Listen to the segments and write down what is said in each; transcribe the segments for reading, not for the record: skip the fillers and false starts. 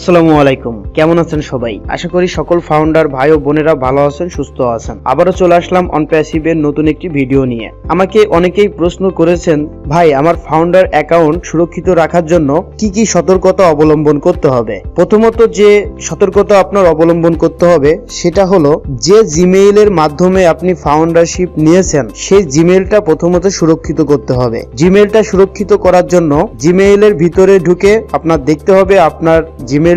আসসালামু আলাইকুম, কেমন আছেন সবাই? আশা করি সকল ফাউন্ডার ভাই ও বোনেরা ভালো আছেন, সুস্থ আছেন। আবারও চলে আসলাম ONPASSIVE এর নতুন একটি ভিডিও নিয়ে। আমাকে অনেকেই প্রশ্ন করেছেন, ভাই আমার ফাউন্ডার অ্যাকাউন্ট সুরক্ষিত রাখার জন্য কি কি সতর্কতা অবলম্বন করতে হবে। প্রথমত যে সতর্কতা আপনার অবলম্বন করতে হবে সেটা হলো, যে জিমেইলের মাধ্যমে আপনি ফাউন্ডারশিপ নিয়েছেন সেই জিমেইলটা প্রথমত সুরক্ষিত করতে হবে। জিমেইলটা সুরক্ষিত করার জন্য জিমেইলের ভিতরে ঢুকে আপনার দেখতে হবে আপনার জিমেইলটি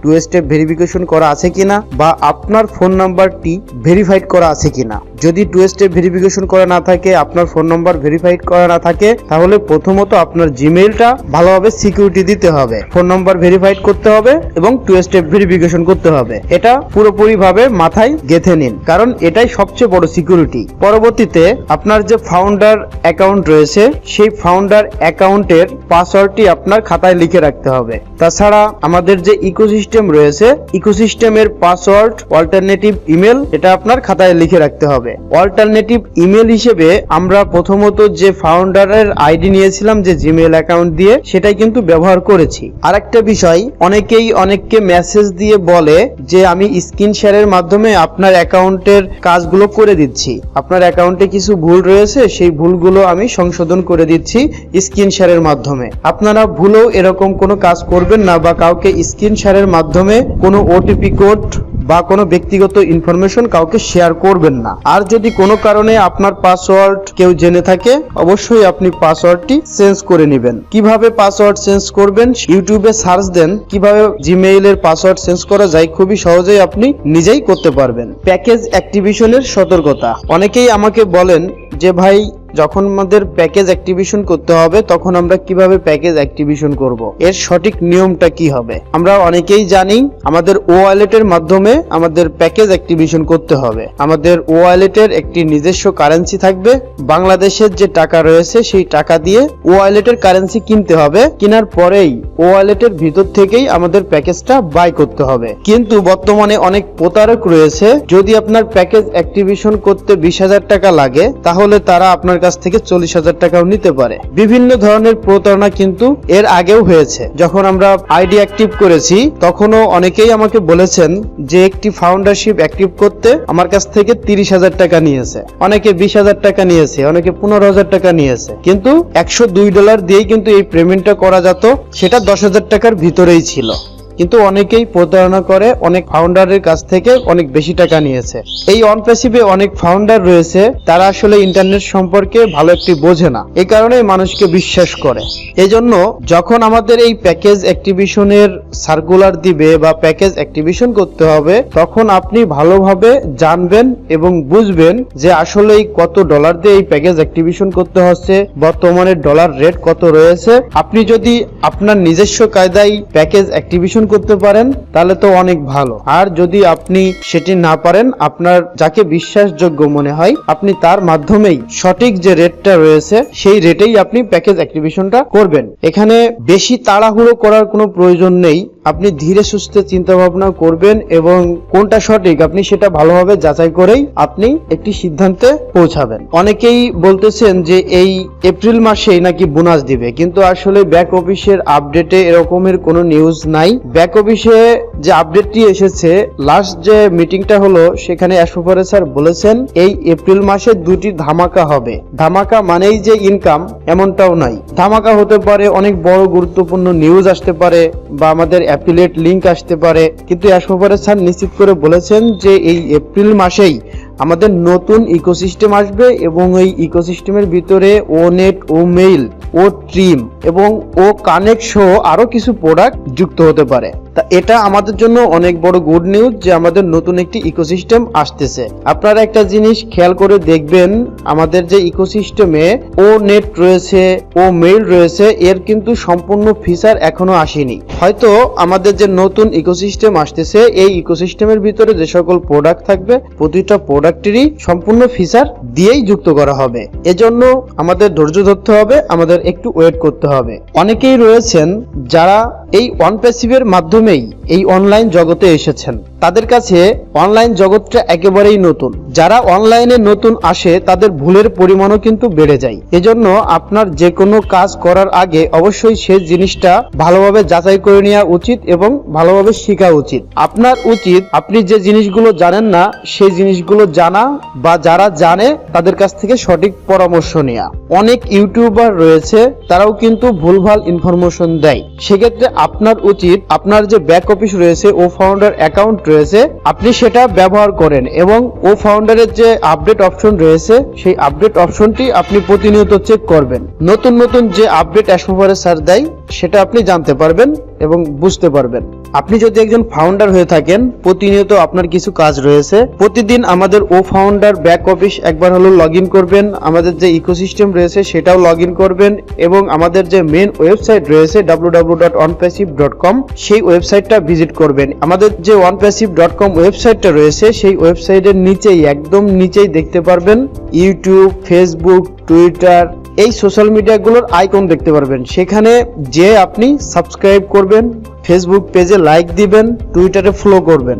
2 স্টেপ ভেরিফিকেশন করা আছে কিনা, বা আপনার ফোন নাম্বারটি ভেরিফাইড করা আছে কিনা। যদি 2 স্টেপ ভেরিফিকেশন করা না থাকে, আপনার ফোন নাম্বার ভেরিফাইড করা না থাকে, তাহলে প্রথমত আপনার জিমেইলটা ভালোভাবে সিকিউরিটি দিতে হবে, ফোন নাম্বার ভেরিফাইড করতে হবে এবং 2 স্টেপ ভেরিফিকেশন করতে হবে। এটা পুরোপুরি ভাবে মাথায় গেঁথে নিন, কারণ এটাই সবচেয়ে বড় সিকিউরিটি। পরবর্তীতে আপনার যে ফাউন্ডার অ্যাকাউন্ট রয়েছে সেই ফাউন্ডার অ্যাকাউন্টের পাসওয়ার্ডটি আপনার খাতায় লিখে রাখতে হবে। তাছাড়া আমাদের যে ইকোসিস্টেম রয়েছে, ইকোসিস্টেমের পাসওয়ার্ড অল্টারনেটিভ ইমেল, এটা আপনার খাতায় লিখে রাখতে হবে। অল্টারনেটিভ ইমেল হিসেবে আমরা প্রথমত যে ফাউন্ডারের আইডি নিয়েছিলাম যে জিমেইল অ্যাকাউন্ট দিয়ে, সেটাই কিন্তু ব্যবহার করেছি। আরেকটা বিষয়, অনেকেই অনেককে মেসেজ দিয়ে বলে যে আমি স্ক্রিন শেয়ারের মাধ্যমে আপনার অ্যাকাউন্টের কাজগুলো করে দিচ্ছি, আপনার অ্যাকাউন্টে কিছু ভুল রয়েছে সেই ভুলগুলো আমি সংশোধন করে দিচ্ছি স্ক্রিন শেয়ারের মাধ্যমে। আপনারা ভুলেও এরকম কোনো কাজ করবেন না, বা কাউকে স্ক্রিন শেয়ারের মাধ্যমে কোনো ওটিপি কোড বা কোনো ব্যক্তিগত ইনফরমেশন কাউকে শেয়ার করবেন না। আর যদি কোনো কারণে আপনার পাসওয়ার্ড কেউ জেনে থাকে, অবশ্যই আপনি পাসওয়ার্ডটি চেঞ্জ করে নেবেন। কিভাবে পাসওয়ার্ড চেঞ্জ করবেন, ইউটিউবে সার্চ দেন কিভাবে জিমেইলের পাসওয়ার্ড চেঞ্জ করা যায়, খুবই সহজেই আপনি নিজেই করতে পারবেন। প্যাকেজ অ্যাক্টিভেশনের সতর্কতা। অনেকেই আমাকে বলেন যে ভাই যখন আমাদের প্যাকেজ অ্যাক্টিভেশন করতে হবে তখন আমরা কিভাবে প্যাকেজ অ্যাক্টিভেশন করব, এর সঠিক নিয়মটা কি হবে। আমরা অনেকেই জানি আমাদের ওয়ালেটের মাধ্যমে আমাদের প্যাকেজ অ্যাক্টিভেশন করতে হবে। আমাদের ওয়ালেটের একটি নিজস্ব কারেন্সি থাকবে, বাংলাদেশের যে টাকা রয়েছে সেই টাকা দিয়ে ওয়ালেটের কারেন্সি কিনতে হবে। কেনার পরেই ওয়ালেটের ভিতর থেকেই আমাদের প্যাকেজটা বাই করতে হবে। কিন্তু বর্তমানে অনেক প্রতারক রয়েছে, যদি আপনার প্যাকেজ অ্যাক্টিভেশন করতে 20,000 টাকা লাগে, তাহলে তারা আপনার কাছ থেকে 40,000 টাকাও নিতে পারে। বিভিন্ন ধরনের প্রতারণা কিন্তু এর আগেও হয়েছে। যখন আমরা আইডি অ্যাক্টিভ করেছি তখনও অনেকেই আমাকে বলেছেন যে একটি ফাউন্ডারশিপ অ্যাক্টিভ করতে আমার কাছ থেকে 30,000 টাকা নিয়েছে, অনেকে 20,000 টাকা নিয়েছে, অনেকে 15,000 টাকা নিয়েছে। কিন্তু $102 দিয়েই কিন্তু এই পেমেন্টটা করা যেত, সেটা 10,000 টাকার ভিতরেই ছিল। কিন্তু অনেকেই প্রতারণা করে অনেক ফাউন্ডারের কাছ থেকে অনেক বেশি টাকা নিয়েছে। এই ONPASSIVE অনেক ফাউন্ডার রয়েছে, তারা আসলে ইন্টারনেট সম্পর্কে ভালো একটি বোঝে না, এই কারণে মানুষকে বিশ্বাস করে। এজন্য যখন আমাদের এই প্যাকেজ অ্যাক্টিভেশনের সার্কুলার দিবে বা প্যাকেজ অ্যাক্টিভেশন করতে হবে, তখন আপনি ভালোভাবে জানবেন এবং বুঝবেন যে আসলে কত ডলার দিয়ে এই প্যাকেজ অ্যাক্টিভেশন করতে হচ্ছে, বর্তমানে ডলার রেট কত রয়েছে। আপনি যদি আপনার নিজস্ব কায়দায় প্যাকেজ অ্যাক্টিভেশন করতে পারেন তাহলে তো অনেক ভালো। আর যদি আপনি সেটি না পারেন, আপনার যাকে বিশ্বাসযোগ্য মনে হয় আপনি তার মাধ্যমেই সঠিক যে রেটটা রয়েছে সেই রেটেই আপনি প্যাকেজ অ্যাক্টিভেশনটা করবেন। এখানে বেশি তাড়াহুড়ো করার কোনো প্রয়োজন নেই, আপনি ধীরে সুস্থে চিন্তা ভাবনা করবেন এবং কোনটা সঠিক আপনি সেটা ভালোভাবে যাচাই করেই আপনি একটি সিদ্ধান্তে পৌঁছাবেন। অনেকেই বলতেছেন যে এই এপ্রিল মাসেই নাকি বোনাস দিবে, কিন্তু আসলে ব্যাক অফিসের আপডেটে এরকমের কোনো নিউজ নাই। ব্যাক অফিসে যে আপডেটটি এসেছে, লাস্ট যে মিটিংটা হলো সেখানে অ্যাসোফারে স্যার বলেছেন এই এপ্রিল মাসে 2টি ধামাকা হবে। ধামাকা মানেই যে ইনকাম এমনটাও নাই, ধামাকা হতে পারে অনেক বড় গুরুত্বপূর্ণ নিউজ আসতে পারে বা আমাদের অ্যাফিলিয়েট লিংক আসতে পারে। কিন্তু অ্যাসোফারে স্যার নিশ্চিত করে বলেছেন যে এই এপ্রিল মাসেই আমাদের নতুন ইকোসিস্টেম আসবে এবং এই ইকোসিস্টেমের ভিতরে ও নেট, ও মেইল, ও ট্রিম এবং ও কানেক্ট সহ আরো কিছু প্রোডাক্ট যুক্ত হতে পারে। তা এটা আমাদের জন্য অনেক বড় গুড নিউজ যে আমাদের নতুন একটি ইকোসিস্টেম আসতেছে। আপনারা একটা জিনিস খেয়াল করে দেখবেন, আমাদের যে ইকোসিস্টেমে ও নেট রয়েছে, ও মেইল রয়েছে, এর কিন্তু সম্পূর্ণ ফিচার এখনো আসেনি। হয়তো আমাদের যে নতুন ইকোসিস্টেম আসতেছে এই ইকোসিস্টেমের ভিতরে যে সকল প্রোডাক্ট থাকবে প্রতিটা প্রোডাক্টেরই সম্পূর্ণ ফিচার দিয়েই যুক্ত করা হবে। এজন্য আমাদের ধৈর্য ধরতে হবে, আমাদের একটু ওয়েট করতে হবে। অনেকেই রয়েছেন যারা এই ONPASSIVE এর মাধ্যমেই এই অনলাইন জগতে এসেছেন, তাদের কাছে অনলাইন জগৎটা একেবারেই নতুন। যারা অনলাইনে নতুন আসে তাদের ভুলের পরিমাণও কিন্তু বেড়ে যায়। এজন্য আপনার যে কোনো কাজ করার আগে অবশ্যই সেই জিনিসটা ভালোভাবে যাচাই করে নেওয়া উচিত এবং ভালোভাবে শেখা উচিত। আপনার উচিত আপনি যে জিনিসগুলো জানেন না সেই জিনিসগুলো জানা, বা যারা জানে তাদের কাছ থেকে সঠিক পরামর্শ নেওয়া। অনেক ইউটিউবার রয়েছে, তারাও কিন্তু ভুলভাল ইনফরমেশন দেয়। সেক্ষেত্রে আপনার উচিত আপনার যে ব্যাক অফিস রয়েছে, ও ফাউন্ডার অ্যাকাউন্ট রয়েছে, আপনি সেটা ব্যবহার করেন এবং ও ফাউন্ডারের যে আপডেট অপশন রয়েছে সেই আপডেট অপশনটি আপনি প্রতিনিয়ত চেক করবেন। নতুন নতুন যে আপডেট অ্যাসোভারে স্যার দেয় সেটা আপনি জানতে পারবেন এবং বুঝতে পারবেন। আপনি যদি একজন ফাউন্ডার হয়ে থাকেন, প্রতিনিয়ত আপনার কিছু কাজ রয়েছে, প্রতিদিন আমাদের ও ফাউন্ডার ব্যাক অফিস একবার হলো লগ ইন করবেন, আমাদের যে ইকোসিস্টেম রয়েছে সেটাও লগ ইন করবেন এবং আমাদের যে মেন ওয়েবসাইট রয়েছে www.onpassive.com সেই ওয়েবসাইটটা ভিজিট করবেন। আমাদের যে onpassive.com ওয়েবসাইটটা রয়েছে সেই ওয়েবসাইটের নিচেই, একদম নিচেই দেখতে পারবেন ইউটিউব, ফেসবুক, টুইটার, এই সোশ্যাল মিডিয়াগুলোর আইকন দেখতে পারবেন। সেখানে যে আপনি সাবস্ক্রাইব করবেন, ফেসবুক পেজে লাইক দিবেন, টুইটারে ফলো করবেন,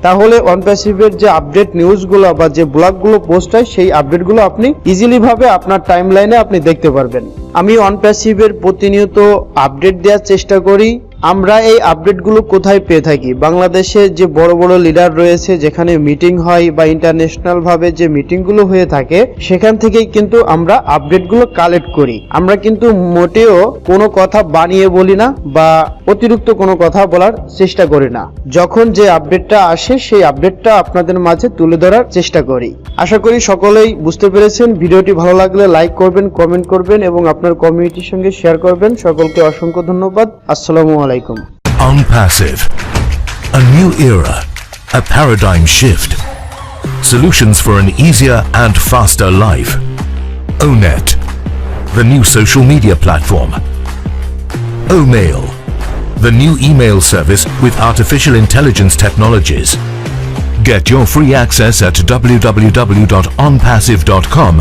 তাহলে ONPASSIVE-এর যে আপডেট নিউজগুলো বা যে ব্লগগুলো পোস্ট হয় সেই আপডেটগুলো আপনি ইজিলি ভাবে আপনার টাইমলাইনে আপনি দেখতে পারবেন। আমি ONPASSIVE-এর প্রতিনিয়ত আপডেট দেওয়ার চেষ্টা করি। আমরা এই আপডেটগুলো কোথায় পেয়ে থাকি? বাংলাদেশে যে বড় বড় লিডার রয়েছে, যেখানে মিটিং হয় বা ইন্টারন্যাশনাল ভাবে যে মিটিংগুলো হয়ে থাকে, সেখান থেকেই কিন্তু আমরা আপডেটগুলো কালেক্ট করি। আমরা কিন্তু মোটেও কোনো কথা বানিয়ে বলি না বা অতিরিক্ত কোনো কথা বলার চেষ্টা করি না। যখন যে আপডেটটা আসে সেই আপডেটটা আপনাদের মাঝে তুলে ধরার চেষ্টা করি। আশা করি সকলেই বুঝতে পেরেছেন। ভিডিওটি ভালো লাগলে লাইক করবেন, কমেন্ট করবেন এবং আপনার কমিউনিটির সঙ্গে শেয়ার করবেন। সকলকে অসংখ্য ধন্যবাদ। আসসালামু আলাইকুম। ONPASSIVE, a new era, a paradigm shift. Solutions for an easier and faster life. ONET, the new social media platform. OMail, the new email service with artificial intelligence technologies. Get your free access at www.onpassive.com